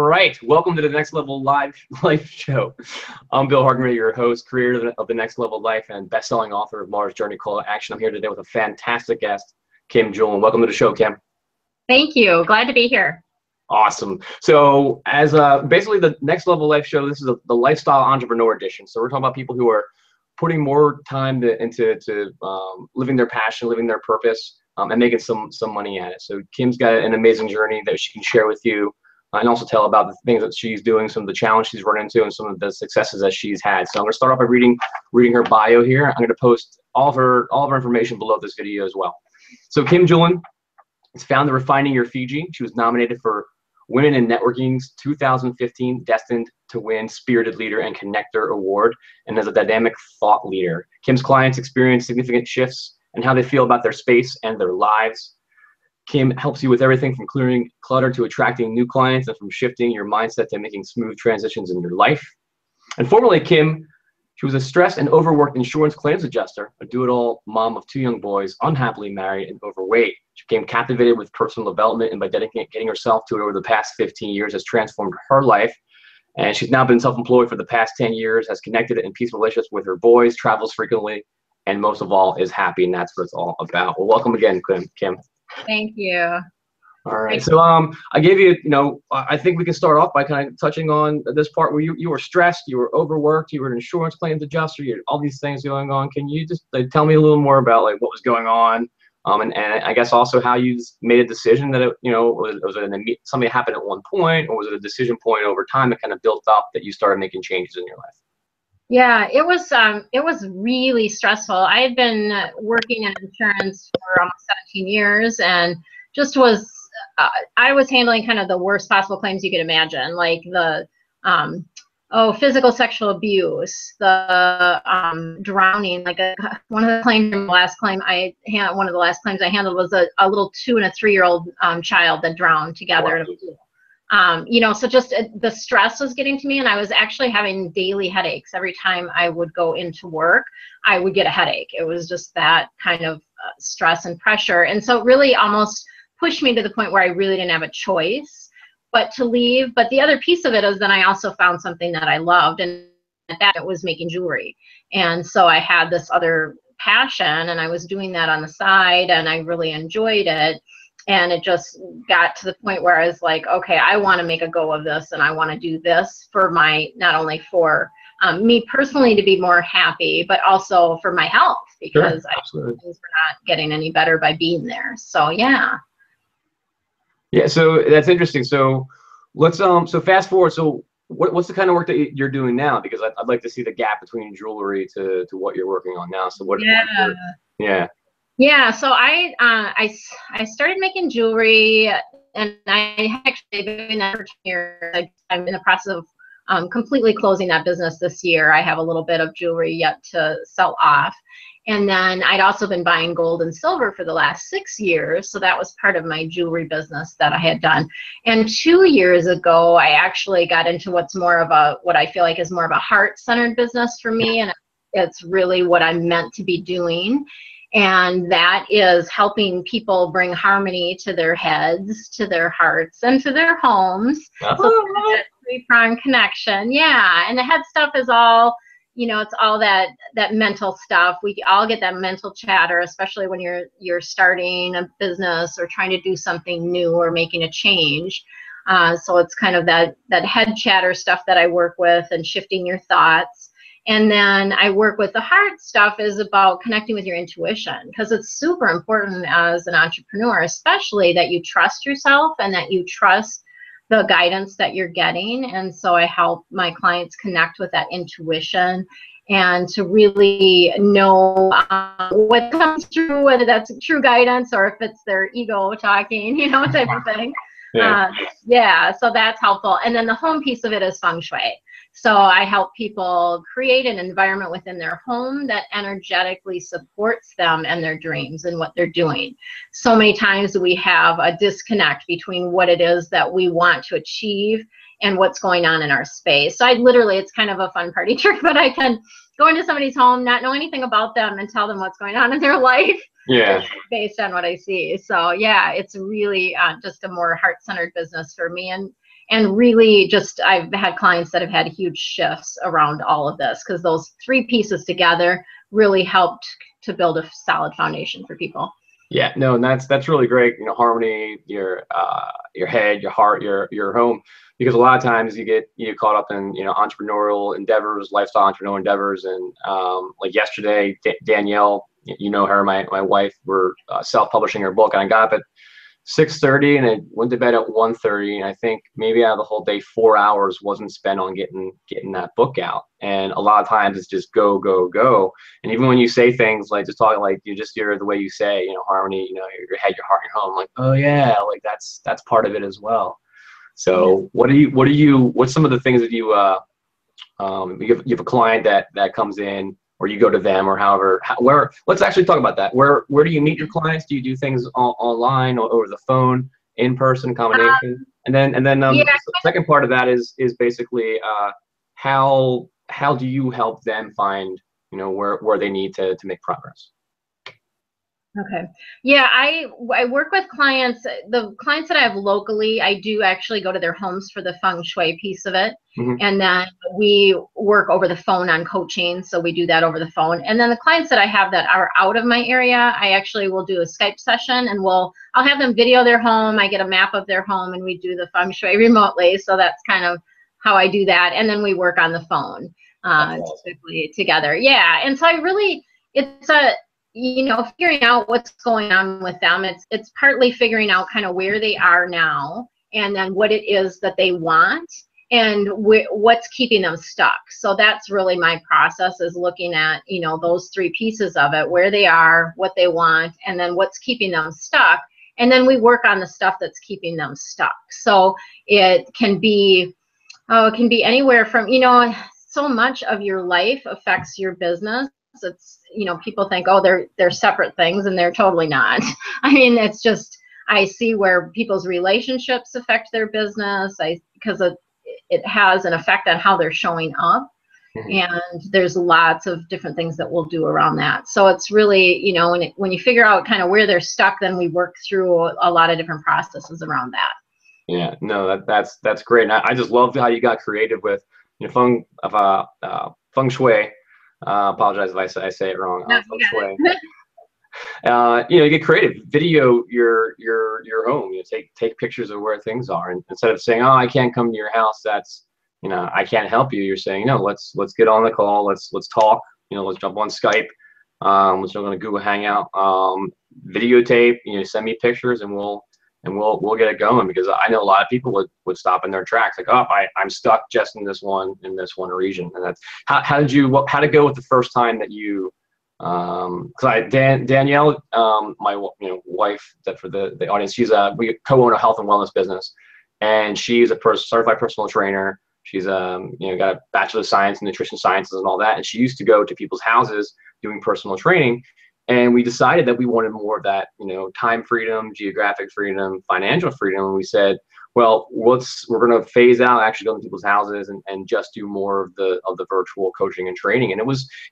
right, welcome to the Next Level Life Show. I'm Bill Hargenrader, your host, creator of the Next Level Life, and best-selling author of Mars Journey Call to Action. I'm here today with a fantastic guest, Kim Julen. Welcome to the show, Kim. Thank you. Glad to be here. Awesome. So, as basically the Next Level Life Show, this is the lifestyle entrepreneur edition. So, we're talking about people who are putting more time into living their passion, living their purpose, and making some money at it. So, Kim's got an amazing journey that she can share with you. And also tell about the things that she's doing, some of the challenges she's run into, and some of the successes that she's had. So I'm going to start off by reading her bio here. I'm going to post all of her information below this video as well. So Kim Julen is founder of Finding Your Fiji. She was nominated for Women in Networking's 2015 Destined to Win Spirited Leader and Connector Award, and as a dynamic thought leader. Kim's clients experience significant shifts in how they feel about their space and their lives. Kim helps you with everything from clearing clutter to attracting new clients, and from shifting your mindset to making smooth transitions in your life. And formerly, Kim, she was a stressed and overworked insurance claims adjuster, a do-it-all mom of 2 young boys, unhappily married and overweight. She became captivated with personal development, and by dedicating herself to it over the past 15 years has transformed her life. And she's now been self-employed for the past 10 years, has connected in peaceful relationships with her boys, travels frequently, and most of all is happy, and that's what it's all about. Well, welcome again, Kim. Thank you. All right. So I gave you, I think we can start off by kind of touching on this part where you were stressed, you were overworked, you were an insurance claims adjuster, you had all these things going on. Can you just tell me a little more about what was going on? And I guess also how you made a decision that was it something happened at one point, or was it a decision point over time that kind of built up that you started making changes in your life? Yeah, it was really stressful. I had been working in insurance for almost 17 years, and just I was handling kind of the worst possible claims you could imagine, like the physical sexual abuse, the drowning. Like one of the last claims I handled was a little 2 and a 3-year-old child that drowned together. Wow. So just the stress was getting to me, and I was actually having daily headaches. Every time I would go into work, I would get a headache. It was just that kind of stress and pressure. And so it really almost pushed me to the point where I really didn't have a choice but to leave. But the other piece of it is then I also found something that I loved, and that it was making jewelry. And so I had this other passion, and I was doing that on the side, and I really enjoyed it. And it just got to the point where I was like, okay, I want to make a go of this, and I want to do this for not only for me personally to be more happy, but also for my health, because Sure, things were not getting any better by being there. So yeah. Yeah, so that's interesting. So let's so fast forward. So what's the kind of work that you're doing now? Because I'd like to see the gap between jewelry to what you're working on now. So Yeah, so I started making jewelry, and I actually been doing that for 10 years. I'm in the process of completely closing that business this year. I have a little bit of jewelry yet to sell off. And then I'd also been buying gold and silver for the last 6 years. So that was part of my jewelry business that I had done. And 2 years ago, I actually got into what I feel like is more of a heart-centered business for me. And it's really what I'm meant to be doing. And that is helping people bring harmony to their heads, to their hearts, and to their homes. So that 3-pronged connection. Yeah. And the head stuff is all, it's all that mental stuff. We all get that mental chatter, especially when you're starting a business or trying to do something new or making a change. So it's kind of that head chatter stuff that I work with, and shifting your thoughts. And then I work with the heart stuff is about connecting with your intuition, because it's super important as an entrepreneur, especially that you trust yourself and that you trust the guidance that you're getting. And so I help my clients connect with that intuition and to really know what comes through, whether that's true guidance or if it's their ego talking, type of thing. So that's helpful. And then the home piece of it is Feng Shui. So I help people create an environment within their home that energetically supports them and their dreams and what they're doing. So many times we have a disconnect between what it is that we want to achieve and what's going on in our space. So it's kind of a fun party trick, but I can go into somebody's home, not know anything about them, and tell them what's going on in their life. Based on what I see. So yeah, it's really just a more heart-centered business for me. And And really just, I've had clients that have had huge shifts around all of this, because those three pieces together really helped to build a solid foundation for people. Yeah, no, and that's really great. You know, harmony, your head, your heart, your home, because a lot of times you get caught up in entrepreneurial endeavors, lifestyle entrepreneurial endeavors, and like yesterday, Danielle, you know her, my wife, we're self-publishing her book, and I got up at 6:30 and I went to bed at 1:30, and I think maybe out of the whole day 4 hours wasn't spent on getting that book out. And a lot of times it's just go go go. And even when you say things like, just talking like, you're the way you say, harmony, your head, your heart, your home, like, oh yeah, like that's part of it as well. So what's some of the things that you have a client that comes in, or you go to them, or however, let's actually talk about that. Where do you meet your clients? Do you do things online or over the phone, in person, combination? And then the second part of that is basically how do you help them find where they need to make progress? Okay. Yeah, I work with clients. The clients that I have locally, I do actually go to their homes for the Feng Shui piece of it. Mm-hmm. And then we work over the phone on coaching. So we do that over the phone. And then the clients that I have that are out of my area, I actually will do a Skype session, and I'll have them video their home. I get a map of their home, and we do the Feng Shui remotely. So that's kind of how I do that. And then we work on the phone typically together. Yeah. And so it's figuring out what's going on with them. It's partly figuring out kind of where they are now, and then what it is that they want, and what's keeping them stuck. So that's really my process, is looking at, those three pieces of it: where they are, what they want, and then what's keeping them stuck. And then we work on the stuff that's keeping them stuck. So it can be anywhere from, so much of your life affects your business. It's, people think, oh, they're separate things, and they're totally not. I mean, it's just, I see where people's relationships affect their business, because it has an effect on how they're showing up. Mm-hmm. And there's lots of different things that we'll do around that. So it's really, when you figure out kind of where they're stuck, then we work through a lot of different processes around that. Yeah, no, that's great. And I just love how you got creative with Feng Shui. Apologize if I say it wrong. No, Feng Shui. You get creative. Video your home. Take pictures of where things are, and instead of saying, "Oh, I can't come to your house," that's I can't help you. You're saying, "No, let's get on the call. Let's talk. Let's jump on Skype. Let's jump on a Google Hangout. Videotape. Send me pictures, and we'll get it going." Because I know a lot of people would stop in their tracks, like, "Oh, I'm stuck just in this one region." And that's how did it go with the first time that you? Because Danielle, my wife, that for the audience, we co-own a health and wellness business, and she's a certified personal trainer. She's got a Bachelor of Science in Nutrition Sciences and all that, and she used to go to people's houses doing personal training. And we decided that we wanted more of that, time freedom, geographic freedom, financial freedom. And we said, well, we're going to phase out actually going to people's houses and just do more of the virtual coaching and training. And it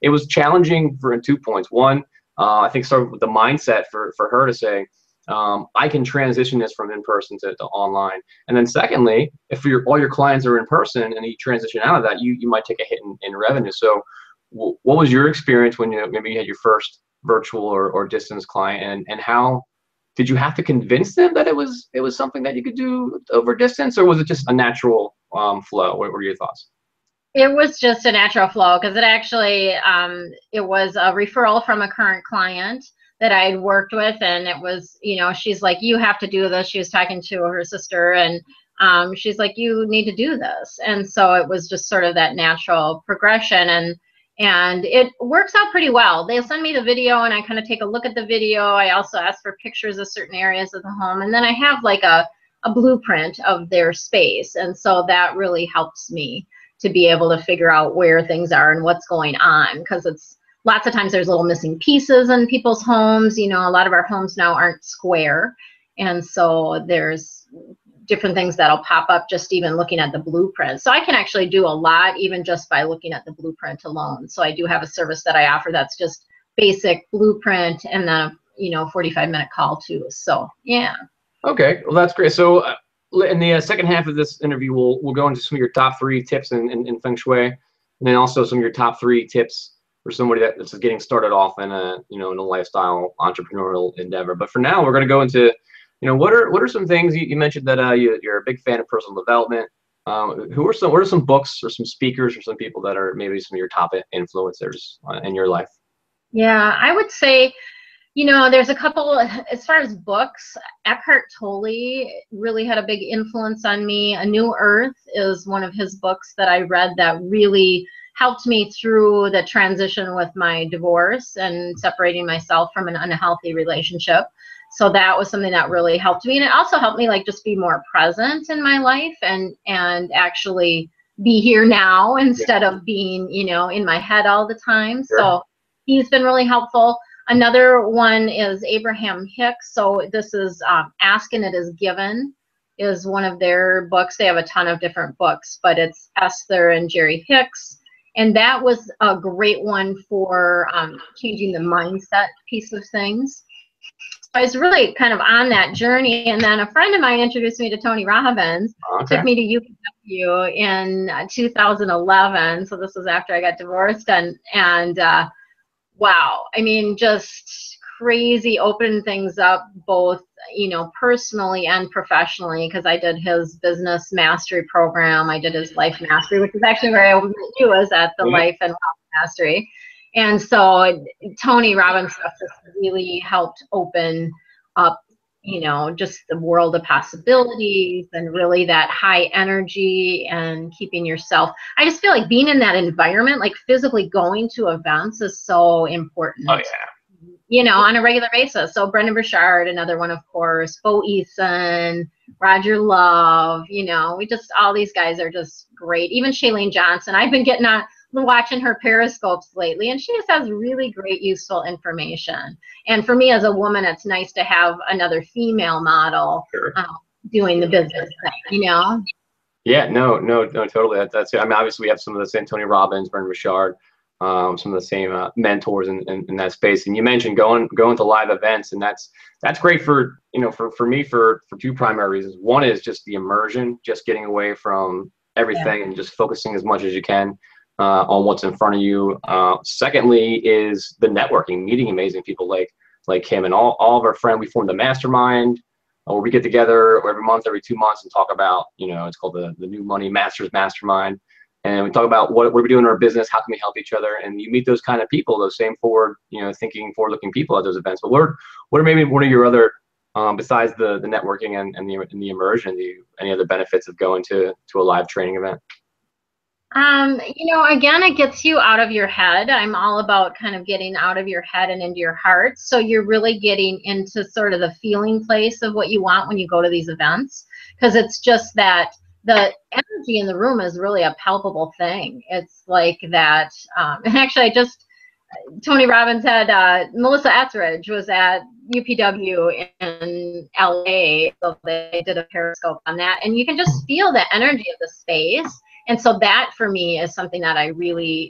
was challenging in 2 points. One, I think sort of with the mindset for her to say, I can transition this from in person to online. And then secondly, if all your clients are in person and you transition out of that, you might take a hit in revenue. So what was your experience when maybe you had your first virtual or distance client, and how did you have to convince them that it was something that you could do over distance, or was it just a natural flow? What were your thoughts? It was just a natural flow, because it actually it was a referral from a current client that I had worked with, and it was, she's like, you have to do this. She was talking to her sister, and she's like, you need to do this. And so it was just sort of that natural progression, and it works out pretty well. They'll send me the video, and I kind of take a look at the video. I also ask for pictures of certain areas of the home, and then I have like a blueprint of their space. And so that really helps me to be able to figure out where things are and what's going on, because it's lots of times there's little missing pieces in people's homes. A lot of our homes now aren't square, and so there's different things that'll pop up just even looking at the blueprint. So I can actually do a lot even just by looking at the blueprint alone. So I do have a service that I offer that's just basic blueprint, and then 45-minute call too. So yeah. Okay, well that's great. So in the second half of this interview, we'll go into some of your top 3 tips in Feng Shui, and then also some of your top 3 tips for somebody that's just getting started off in a in a lifestyle entrepreneurial endeavor. But for now, we're going to go into what are some things you mentioned that you're a big fan of personal development. What are some books or some speakers or some people that are maybe some of your top influencers in your life? Yeah, I would say, there's a couple. As far as books, Eckhart Tolle really had a big influence on me. A New Earth is one of his books that I read that really helped me through the transition with my divorce and separating myself from an unhealthy relationship. So that was something that really helped me. And it also helped me like just be more present in my life and actually be here now instead of being, in my head all the time. Sure. So he's been really helpful. Another one is Abraham Hicks. So this is Ask and It Is Given is one of their books. They have a ton of different books, but it's Esther and Jerry Hicks. And that was a great one for changing the mindset piece of things. So I was really kind of on that journey. And then a friend of mine introduced me to Tony Robbins, took me to UPW in 2011. So this was after I got divorced. And wow, I mean, just crazy, opened things up both, personally and professionally, because I did his business mastery program. I did his life mastery, which is actually where I met you, was at the life and wealth mastery. And so Tony Robbins stuff just really helped open up, just the world of possibilities and really that high energy and keeping yourself. I just feel like being in that environment, like physically going to events, is so important. Oh, yeah. On a regular basis. So Brendan Burchard, another one, of course, Bo Eason, Roger Love, all these guys are just great. Even Shailene Johnson. I've been watching her Periscopes lately, and she just has really great, useful information. And for me as a woman, it's nice to have another female model doing the business thing, Yeah, no, totally. That's it. I mean, obviously we have some of the same Tony Robbins, Brendan Burchard, some of the same mentors in that space. And you mentioned going to live events, and that's great for for me for 2 primary reasons. One is just the immersion, just getting away from everything and just focusing as much as you can on what's in front of you. Secondly is the networking, meeting amazing people like Kim and all of our friends. We formed a mastermind where we get together every month, every 2 months, and talk about, it's called the New Money Masters Mastermind. And we talk about what we do in our business, how can we help each other, and you meet those kind of people, those same forward-looking people at those events. But what are maybe one of your other, besides the networking and the immersion, any other benefits of going to a live training event? Again, it gets you out of your head. I'm all about kind of getting out of your head and into your heart. So you're really getting into sort of the feeling place of what you want when you go to these events, because it's just that the energy in the room is really a palpable thing. It's like that. And actually, Tony Robbins had Melissa Etheridge was at UPW in LA, so they did a Periscope on that, and you can just feel the energy of the space. And so that for me is something that I really,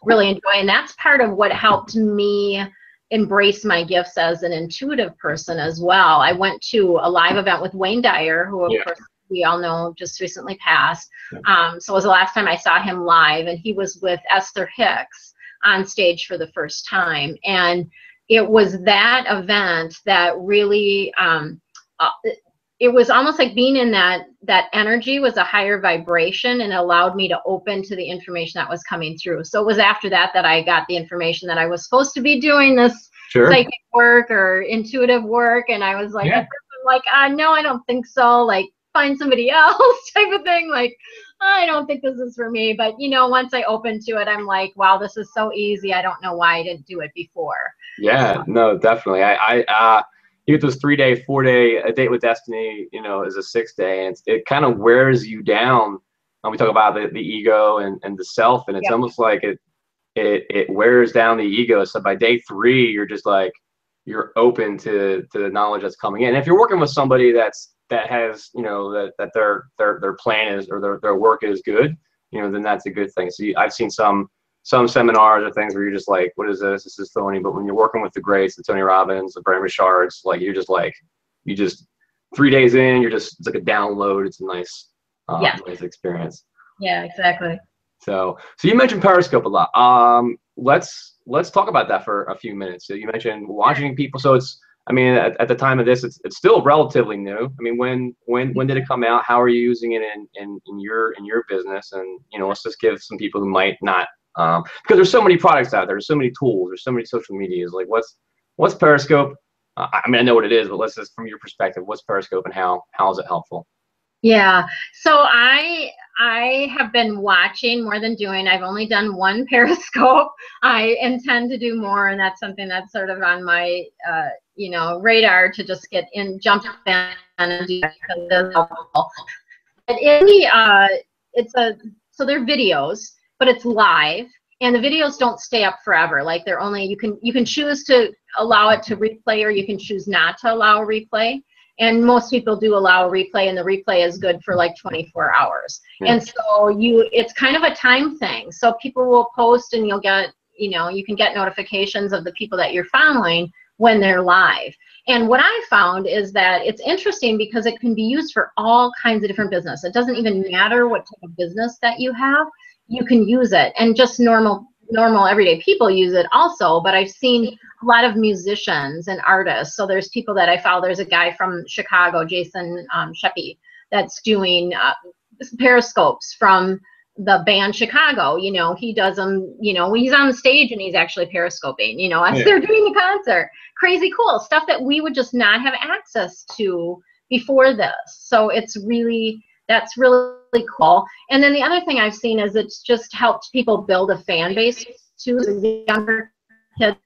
really enjoy, and that's part of what helped me embrace my gifts as an intuitive person as well. I went to a live event with Wayne Dyer, who of course we all know just recently passed. So it was the last time I saw him live, and he was with Esther Hicks on stage for the first time. And it was that event that really, it was almost like being in that energy was a higher vibration, and allowed me to open to the information that was coming through. So it was after that I got the information that I was supposed to be doing this psychic work or intuitive work. And I was like, no, I don't think so. Like, find somebody else type of thing. Like, I don't think this is for me. But, once I opened to it, I'm like, wow, this is so easy. I don't know why I didn't do it before. Yeah, no, definitely. You get those 3-day, 4-day, a date with destiny, is a 6-day, and it kind of wears you down. We talk about the ego and the self, and it's almost like it wears down the ego. So by day 3, you're just like, you're open to the knowledge that's coming in. And if you're working with somebody that has, that their plan is, or their work is good, then that's a good thing. So I've seen some seminars or things where you're just like, what is this? This is phony. But when you're working with the greats, the Tony Robbins, the Brendan Burchards, like, you're just like, you just 3 days in, it's like a download. It's a nice, Yeah. nice experience. Yeah, exactly. So you mentioned Periscope a lot. Let's talk about that for a few minutes. So you mentioned watching people. So I mean, at the time of this, it's still relatively new. I mean, when did it come out? How are you using it in your business? And let's just give some people who might not, because there's so many products out there, there's so many tools, there's so many social medias. Like, what's Periscope? I mean, I know what it is, but let's just, from your perspective, what's Periscope and how is it helpful? Yeah. So I have been watching more than doing. I've only done one Periscope. I intend to do more, and that's something that's sort of on my radar to just jump in and do that because it is helpful. But so they're videos, but it's live, and the videos don't stay up forever. Like, they're only, you can choose to allow it to replay, or you can choose not to allow a replay. And most people do allow a replay, and the replay is good for like 24 hours. Yeah. And so it's kind of a time thing. So people will post, and you'll get, you can get notifications of the people that you're following when they're live. And what I found is that it's interesting because it can be used for all kinds of different business. It doesn't even matter what type of business that you have, you can use it. And just normal everyday people use it also, but I've seen a lot of musicians and artists. So there's people that I follow. There's a guy from Chicago, Jason Sheppy, that's doing periscopes from the band Chicago. He does them, he's on the stage and he's actually periscoping, as they're doing the concert. Crazy cool stuff that we would just not have access to before this. So that's really cool. And then the other thing I've seen is it's just helped people build a fan base too. There's a younger kid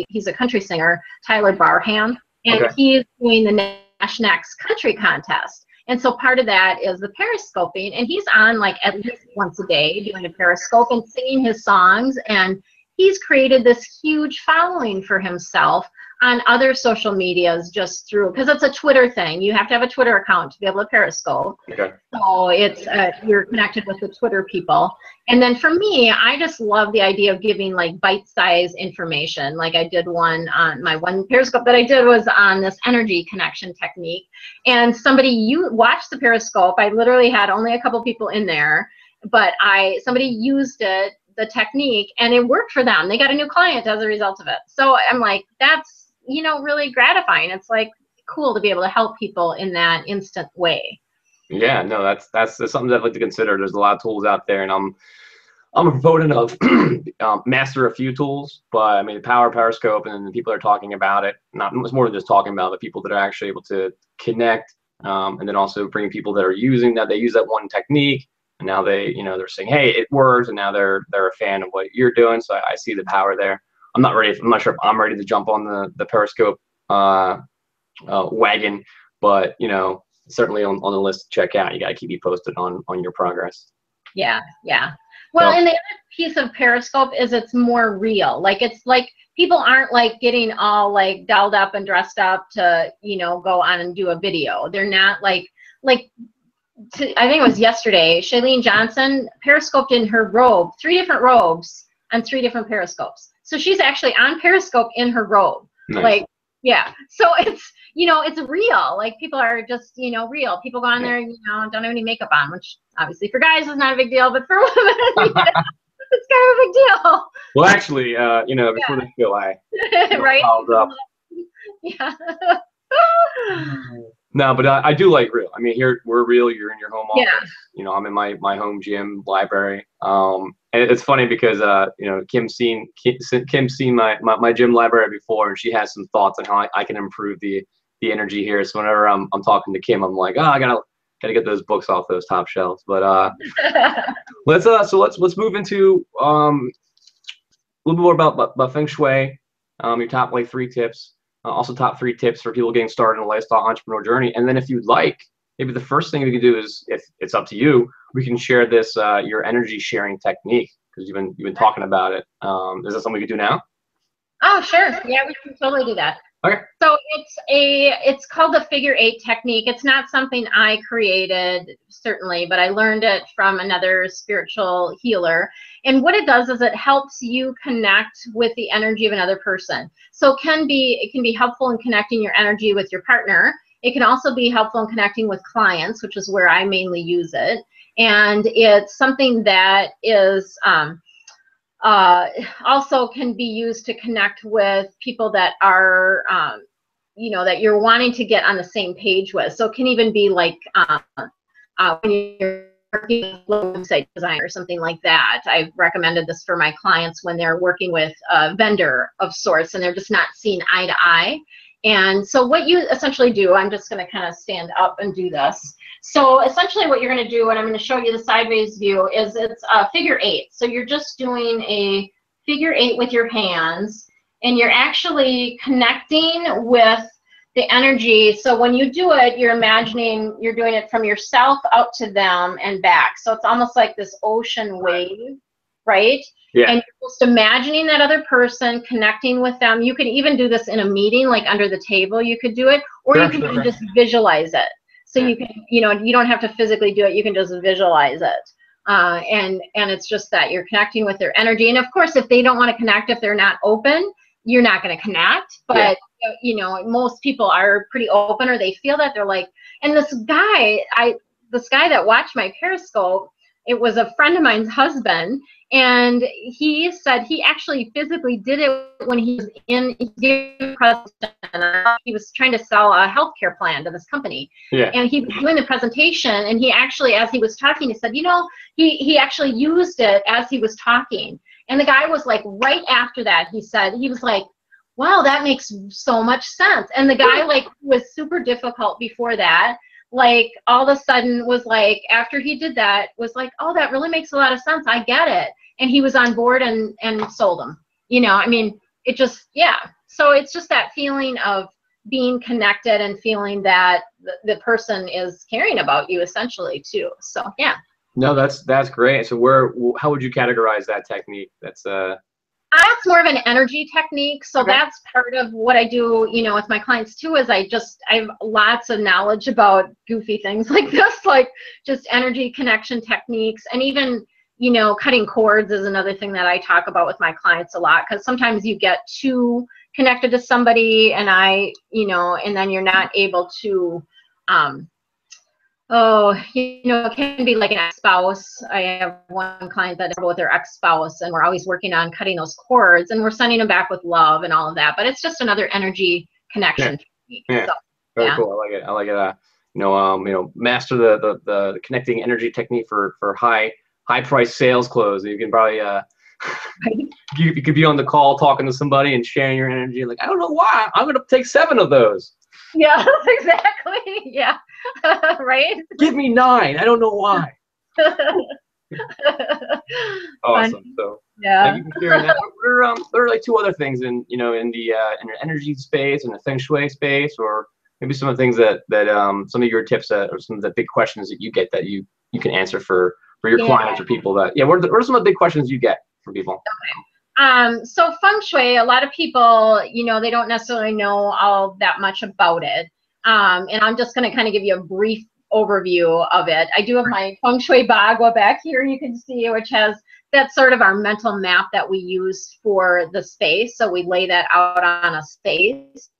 he's a country singer, Tyler Barham, and he's doing the Nash Next Country Contest. And so part of that is the periscoping, and he's on like at least once a day doing a periscope and singing his songs, and he's created this huge following for himself on other social medias just through, because it's a Twitter thing. You have to have a Twitter account to be able to periscope. Okay. So it's you're connected with the Twitter people. And then for me, I just love the idea of giving like bite-sized information. Like, I did one on my one periscope that I did was on this energy connection technique. And you watched the periscope. I literally had only a couple people in there, but somebody used it, the technique, and it worked for them. They got a new client as a result of it. So I'm like, that's really gratifying. It's like cool to be able to help people in that instant way. Yeah, no, that's something that I'd like to consider. There's a lot of tools out there, and I'm a proponent of master a few tools, but I mean, the power of Periscope, and the people that are talking about it, it's more than just talking about it, people that are actually able to connect, and then also bring people that they use that one technique, and now they're saying, hey, it works, and now they're a fan of what you're doing. So I see the power there. I'm not sure if I'm ready to jump on the Periscope wagon, but certainly on the list to check out. You got to keep me posted on your progress. Yeah. Well, and the other piece of Periscope is it's more real. Like, it's like people aren't like getting all like dolled up and dressed up to go on and do a video. They're not like I think it was yesterday, Shailene Johnson periscoped in her robe, 3 different robes on 3 different periscopes. So she's actually on Periscope in her robe. Nice. Like, yeah. So it's, it's real. Like, people are just, real. People go on there and, don't have any makeup on, which obviously for guys is not a big deal, but for women, it's kind of a big deal. Well, actually, before the show, I right? Up. Yeah. No, but I do like real. I mean, here we're real. You're in your home office. Yeah. I'm in my home gym library. And it's funny because Kim's seen my gym library before, and she has some thoughts on how I can improve the energy here. So whenever I'm talking to Kim, I'm like, I gotta get those books off those top shelves. But let's move into a little bit more about Feng Shui. Your top 3 tips. Also top 3 tips for people getting started in a lifestyle entrepreneur journey. And then if you'd like, maybe the first thing we can do is, if it's up to you, we can share this your energy sharing technique, because you've been talking about it. Is that something we could do now? Oh, sure. Yeah, we can totally do that. Okay. So it's called the figure 8 technique. It's not something I created, certainly, but I learned it from another spiritual healer. And what it does is it helps you connect with the energy of another person. So it can be helpful in connecting your energy with your partner. It can also be helpful in connecting with clients, which is where I mainly use it. And it's something that is also can be used to connect with people that are, you know, that you're wanting to get on the same page with. So it can even be like when you're working with a website design or something like that. I've recommended this for my clients when they're working with a vendor of sorts and they're just not seeing eye to eye. And so what you essentially do, I'm just going to kind of stand up and do this. So essentially what you're going to do, and I'm going to show you the sideways view, is it's a figure 8. So you're just doing a figure 8 with your hands, and you're actually connecting with the energy. So when you do it, you're imagining you're doing it from yourself out to them and back. So it's almost like this ocean wave, right? Yeah. And you're just imagining that other person, connecting with them. You could even do this in a meeting, like under the table, you could do it, or you can just visualize it. So you can, you know, you don't have to physically do it. You can just visualize it. And it's just that you're connecting with their energy. And of course, if they don't want to connect, if they're not open, you're not going to connect. But, you know, most people are pretty open, or they feel that they're like, and this guy that watched my Periscope, it was a friend of mine's husband, and he said he actually physically did it when he was in presentation. He was trying to sell a healthcare plan to this company. Yeah. And he was doing the presentation, and he actually, as he was talking, he said, you know, he actually used it as he was talking. And the guy was like, right after that, he said, he was like, wow, that makes so much sense. And the guy, like, was super difficult before that, like, all of a sudden was like, after he did that, was like, oh, that really makes a lot of sense. I get it. And he was on board and sold them. You know, I mean, it just, yeah. So it's just that feeling of being connected and feeling that the person is caring about you, essentially, too. So, yeah. No, that's great. So how would you categorize that technique? That's more of an energy technique. So that's part of what I do, you know, with my clients too, is I have lots of knowledge about goofy things like this, like just energy connection techniques. And even, you know, cutting cords is another thing that I talk about with my clients a lot, because sometimes you get too connected to somebody and you know, and then you're not able to, you know, it can be like an ex-spouse. I have one client that is with their ex-spouse, and we're always working on cutting those cords, and we're sending them back with love and all of that. But it's just another energy connection technique. Yeah. So, very cool. I like it. I like it. You know, master the connecting energy technique for high price sales close. You can probably you could be on the call talking to somebody and sharing your energy. Like, I don't know why, I'm gonna take 7 of those. Yeah, exactly. Yeah. Right? Give me 9. I don't know why. Awesome. So thank you for sharing that. There are like 2 other things in the energy space and the Feng Shui space, or maybe some of the things that some of your tips or some of the big questions that you get that you can answer for your clients or people that what are some of the big questions you get from people? Okay. So Feng Shui, a lot of people, you know, they don't necessarily know all that much about it. And I'm just going to kind of give you a brief overview of it. I do have my Feng Shui Bagua back here, you can see, which has, that's sort of our mental map that we use for the space. So we lay that out on a space.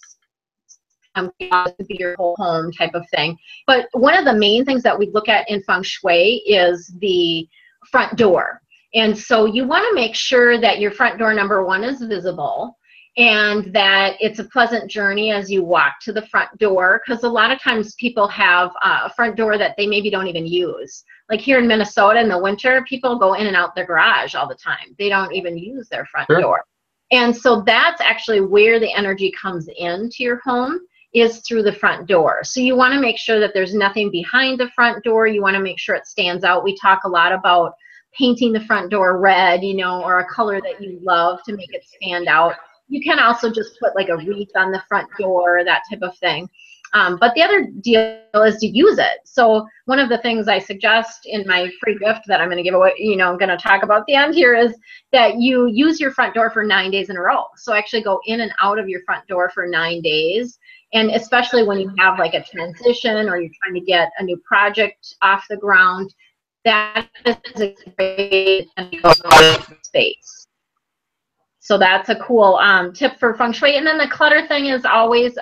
It could be your whole home type of thing. But one of the main things that we look at in Feng Shui is the front door. And so you want to make sure that your front door, number 1, is visible, and that it's a pleasant journey as you walk to the front door, because a lot of times people have a front door that they maybe don't even use. Like here in Minnesota in the winter, people go in and out their garage all the time. They don't even use their front door. And so that's actually where the energy comes into your home, is through the front door. So you want to make sure that there's nothing behind the front door. You want to make sure it stands out. We talk a lot about painting the front door red, you know, or a color that you love to make it stand out. You can also just put like a wreath on the front door, that type of thing. But the other deal is to use it. So one of the things I suggest in my free gift that I'm going to give away, you know, I'm going to talk about at the end here, is that you use your front door for 9 days in a row. So actually go in and out of your front door for 9 days. And especially when you have like a transition, or you're trying to get a new project off the ground, that is a great space. So that's a cool tip for Feng Shui. And then the clutter thing is always,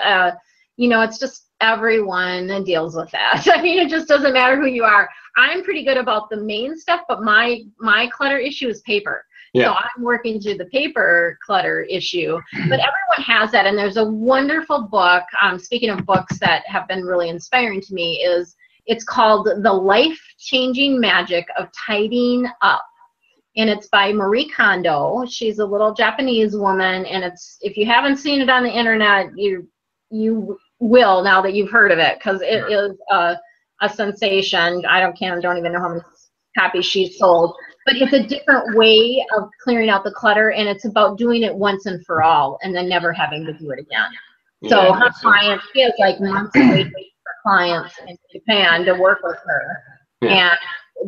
you know, it's just everyone deals with that. I mean, it just doesn't matter who you are. I'm pretty good about the main stuff, but my clutter issue is paper. Yeah. So I'm working through the paper clutter issue, but everyone has that. And there's a wonderful book, speaking of books that have been really inspiring to me, it's called The Life-Changing Magic of Tidying Up. And it's by Marie Kondo. She's a little Japanese woman, and if you haven't seen it on the internet, you will now that you've heard of it, because it is a sensation. I don't even know how many copies she's sold, but it's a different way of clearing out the clutter, and it's about doing it once and for all, and then never having to do it again. So her clients, she has like months waiting for clients in Japan to work with her, and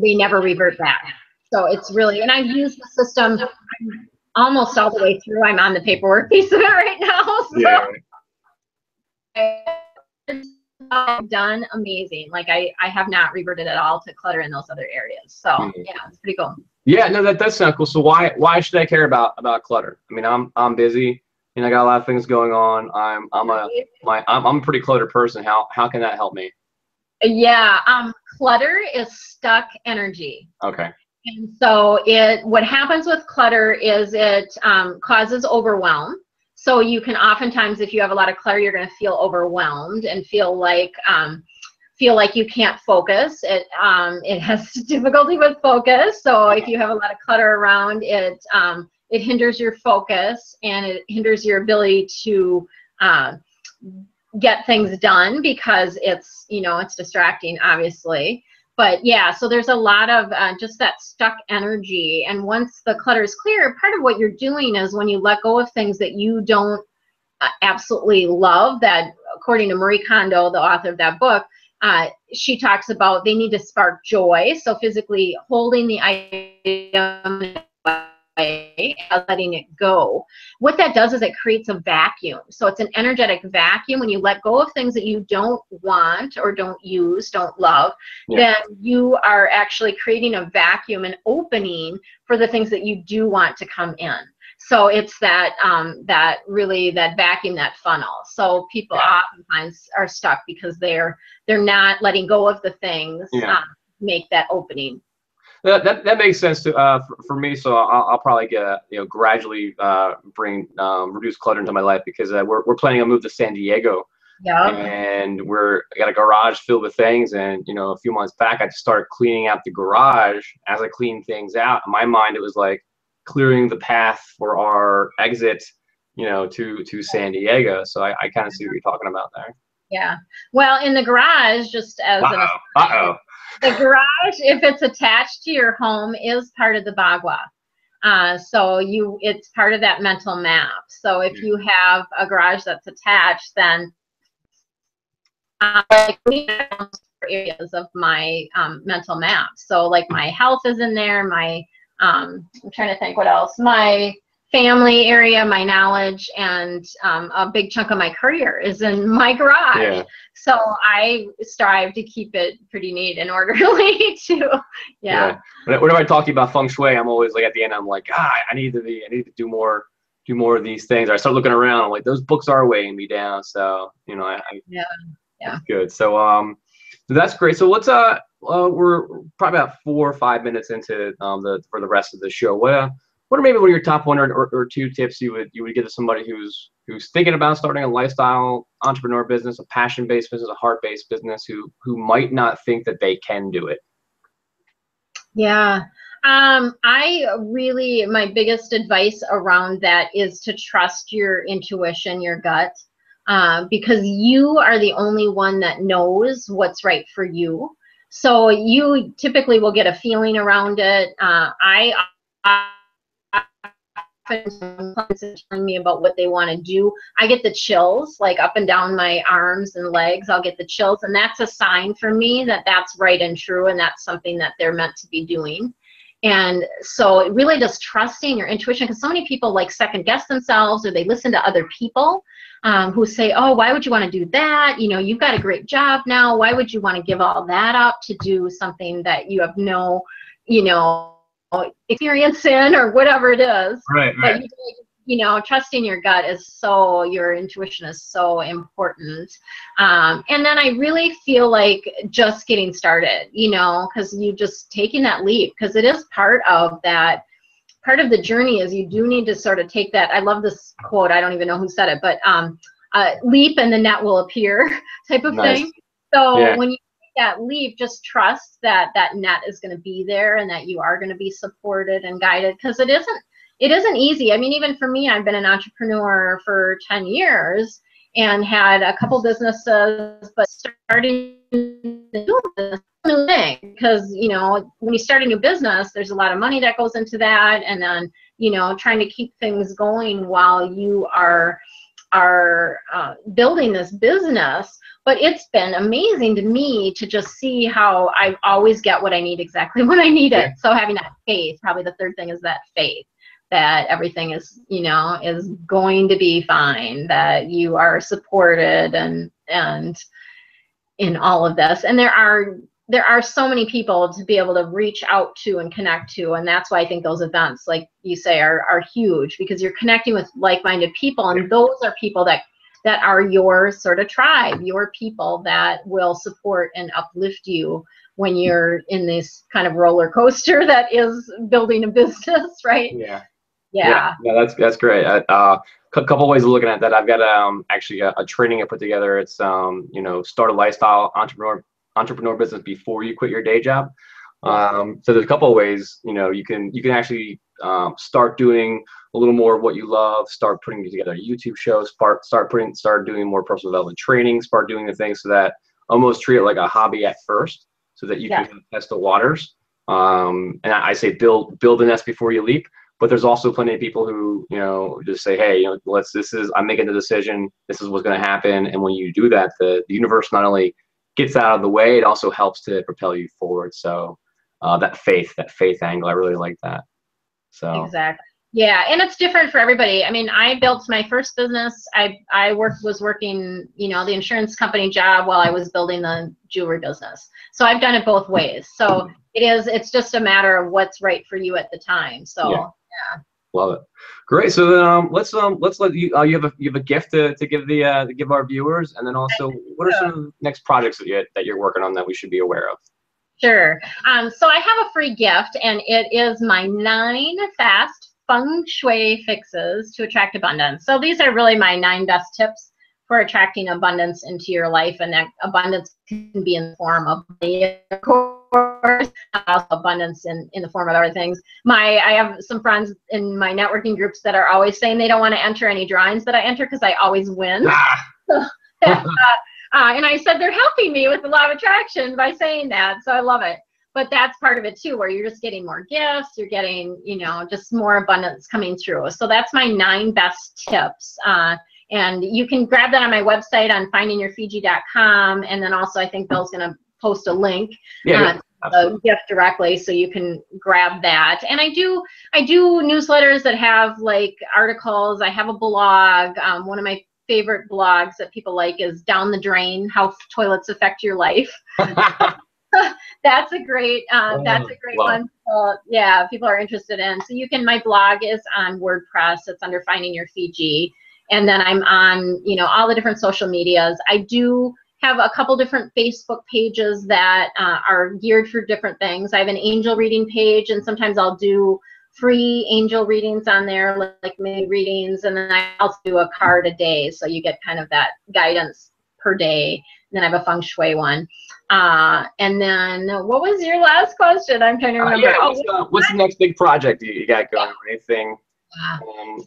they never revert back. So it's really, and I've used the system almost all the way through. I'm on the paperwork piece of it right now. So I've done amazing. Like I have not reverted at all to clutter in those other areas. So yeah, it's pretty cool. Yeah, no, that does sound cool. So why should I care about clutter? I mean, I'm busy and I got a lot of things going on. I'm a pretty cluttered person. How can that help me? Yeah, clutter is stuck energy. Okay. And so what happens with clutter is it causes overwhelm. So you can oftentimes, if you have a lot of clutter, you're going to feel overwhelmed and feel like you can't focus. It has difficulty with focus. So if you have a lot of clutter around, it hinders your focus, and it hinders your ability to get things done, because it's distracting, obviously. But yeah, so there's a lot of just that stuck energy. And once the clutter is clear, part of what you're doing is when you let go of things that you don't absolutely love, that according to Marie Kondo, the author of that book, she talks about they need to spark joy. So physically holding the item and letting it go. What that does is it creates a vacuum. So it's an energetic vacuum. When you let go of things that you don't want or don't use, don't love, then you are actually creating a vacuum, an opening for the things that you do want to come in. So it's that vacuum, that funnel. So people oftentimes are stuck because they're not letting go of the things, make that opening. That makes sense for me. So I'll probably get gradually bring reduce clutter into my life, because we're planning to move to San Diego. Yeah. And I got a garage filled with things, and a few months back I just started cleaning out the garage. As I cleaned things out, in my mind it was like clearing the path for our exit, to San Diego. So I kind of see what you're talking about there. Yeah. Well, in the garage, just as the garage, if it's attached to your home, is part of the Bagua. So it's part of that mental map. So if you have a garage that's attached, then areas of my mental map. So like my health is in there, I'm trying to think what else, my family area, my knowledge, and a big chunk of my career is in my garage. Yeah. So I strive to keep it pretty neat and orderly too. Yeah. Whenever I talk to you about Feng Shui, I'm always like, at the end, I'm like, I need to do more of these things. I start looking around, I'm like, those books are weighing me down. So, yeah. That's good. So, that's great. So let's, we're probably about 4 or 5 minutes into for the rest of the show. What are maybe one of your top 1 or 2 tips you would give to somebody who's thinking about starting a lifestyle entrepreneur business, a passion-based business, a heart-based business, who might not think that they can do it? Yeah. My biggest advice around that is to trust your intuition, your gut, because you are the only one that knows what's right for you. So you typically will get a feeling around it. Clients telling me about what they want to do, I get the chills, like up and down my arms and legs. I'll get the chills, and that's a sign for me that that's right and true, and that's something that they're meant to be doing. And so it really just trusting your intuition, because so many people like second guess themselves, or they listen to other people who say, oh, why would you want to do that? You've got a great job now. Why would you want to give all that up to do something that you have no, experience in, or whatever it is? Right. But you know, trusting your gut is so, your intuition is so important. And then I really feel like just getting started, you know, because you just taking that leap, because it is part of that, part of the journey is you do need to sort of take that. I love this quote. I don't even know who said it, but leap and the net will appear type of thing. So when you take that leap, just trust that that net is going to be there and that you are going to be supported and guided, because it isn't easy. I mean, even for me, I've been an entrepreneur for 10 years and had a couple businesses, but starting a new thing, because, you know, when you start a new business, there's a lot of money that goes into that. And then, you know, trying to keep things going while you are building this business. But it's been amazing to me to just see how I always get what I need exactly when I need it. So having that faith, probably the third thing is that faith, that everything is, you know, is going to be fine, that you are supported and in all of this. And there are so many people to be able to reach out to and connect to. And that's why I think those events, like you say, are huge, because you're connecting with like-minded people. And those are people that are your sort of tribe, your people that will support and uplift you when you're in this kind of roller coaster that is building a business, right? Yeah, that's great. A couple ways of looking at that. I've got actually a training I put together. It's you know, start a lifestyle entrepreneur business before you quit your day job. So there's a couple of ways, you know, you can actually start doing a little more of what you love, start putting together YouTube shows, start doing more personal development training, start doing the things so that almost treat it like a hobby at first, so that you can test the waters. And I say build the nest before you leap. But there's also plenty of people who, you know, just say, hey, you know, I'm making the decision, this is what's going to happen. And when you do that, the universe not only gets out of the way, it also helps to propel you forward. So that faith angle, I really like that. So exactly. Yeah, and it's different for everybody. I mean, I built my first business. I was working, you know, the insurance company job while I was building the jewelry business. So I've done it both ways. So it's just a matter of what's right for you at the time. So yeah. Love it. Great. So then let's let you you have a gift to give our viewers, and then also what are some of the next projects that you're working on that we should be aware of? Sure. So I have a free gift, and it is my 9 fast Feng Shui fixes to attract abundance. So these are really my 9 best tips for attracting abundance into your life, and that abundance can be in the form of money, of course, also abundance in the form of other things. I have some friends in my networking groups that are always saying they don't want to enter any drawings that I enter because I always win. And I said they're helping me with the law of attraction by saying that, so I love it. But that's part of it too, where you're just getting more gifts, you're getting, you know, just more abundance coming through. So that's my 9 best tips. And you can grab that on my website on findingyourfiji.com. And then also I think Bill's going to post a link to the gift directly, so you can grab that. And I do newsletters that have like articles. I have a blog. One of my favorite blogs that people like is Down the Drain, How Toilets Affect Your Life. That's a great one. Yeah, people are interested in. So you can, my blog is on WordPress. It's under Finding Your Fiji. And then I'm on, you know, all the different social medias. I do have a couple different Facebook pages that are geared for different things. I have an angel reading page, and sometimes I'll do free angel readings on there, like mini readings. And then I also do a card a day, so you get kind of that guidance per day. And then I have a Feng Shui one. And then what was your last question? I'm trying to remember. What's the next big project you got going? Anything?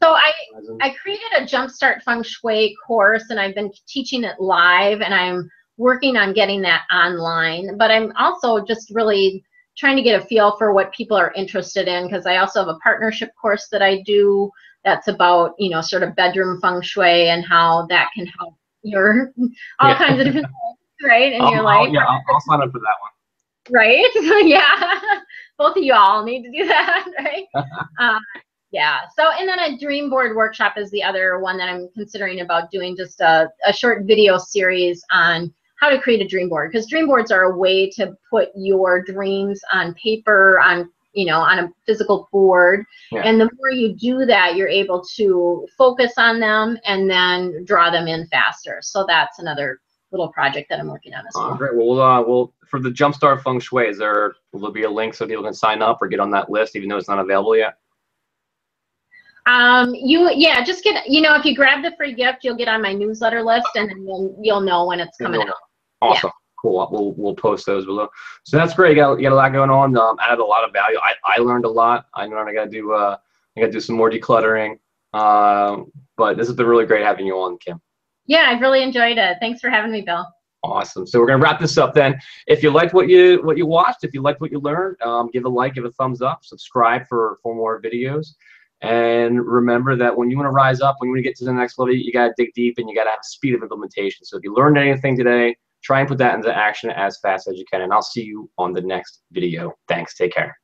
So I created a Jumpstart Feng Shui course, and I've been teaching it live, and I'm working on getting that online. But I'm also just really trying to get a feel for what people are interested in, because I also have a partnership course that I do that's about, you know, sort of bedroom Feng Shui and how that can help your all kinds of different things, right, in your life. Yeah, I'll sign up for that one. Right? Yeah. Both of you all need to do that, right? Yeah. So, and then a dream board workshop is the other one that I'm considering about doing, just a short video series on how to create a dream board, because dream boards are a way to put your dreams on paper, on on a physical board. Yeah. And the more you do that, you're able to focus on them and then draw them in faster. So that's another little project that I'm working on as well. Great. Well, for the Jumpstart Feng Shui, will there be a link so people can sign up or get on that list, even though it's not available yet? Just get, if you grab the free gift, you'll get on my newsletter list, and then you'll know when it's coming out. Awesome. Yeah. Cool. We'll post those below. So that's great. You got a lot going on. Added a lot of value. I learned a lot. I learned I got to do some more decluttering. But this has been really great having you on, Kim. Yeah, I've really enjoyed it. Thanks for having me, Bill. Awesome. So we're gonna wrap this up then. If you liked what you watched, if you liked what you learned, give a like, give a thumbs up, subscribe for more videos. And remember that when you want to rise up, when you want to get to the next level, you got to dig deep and you got to have speed of implementation. So if you learned anything today, try and put that into action as fast as you can. And I'll see you on the next video. Thanks. Take care.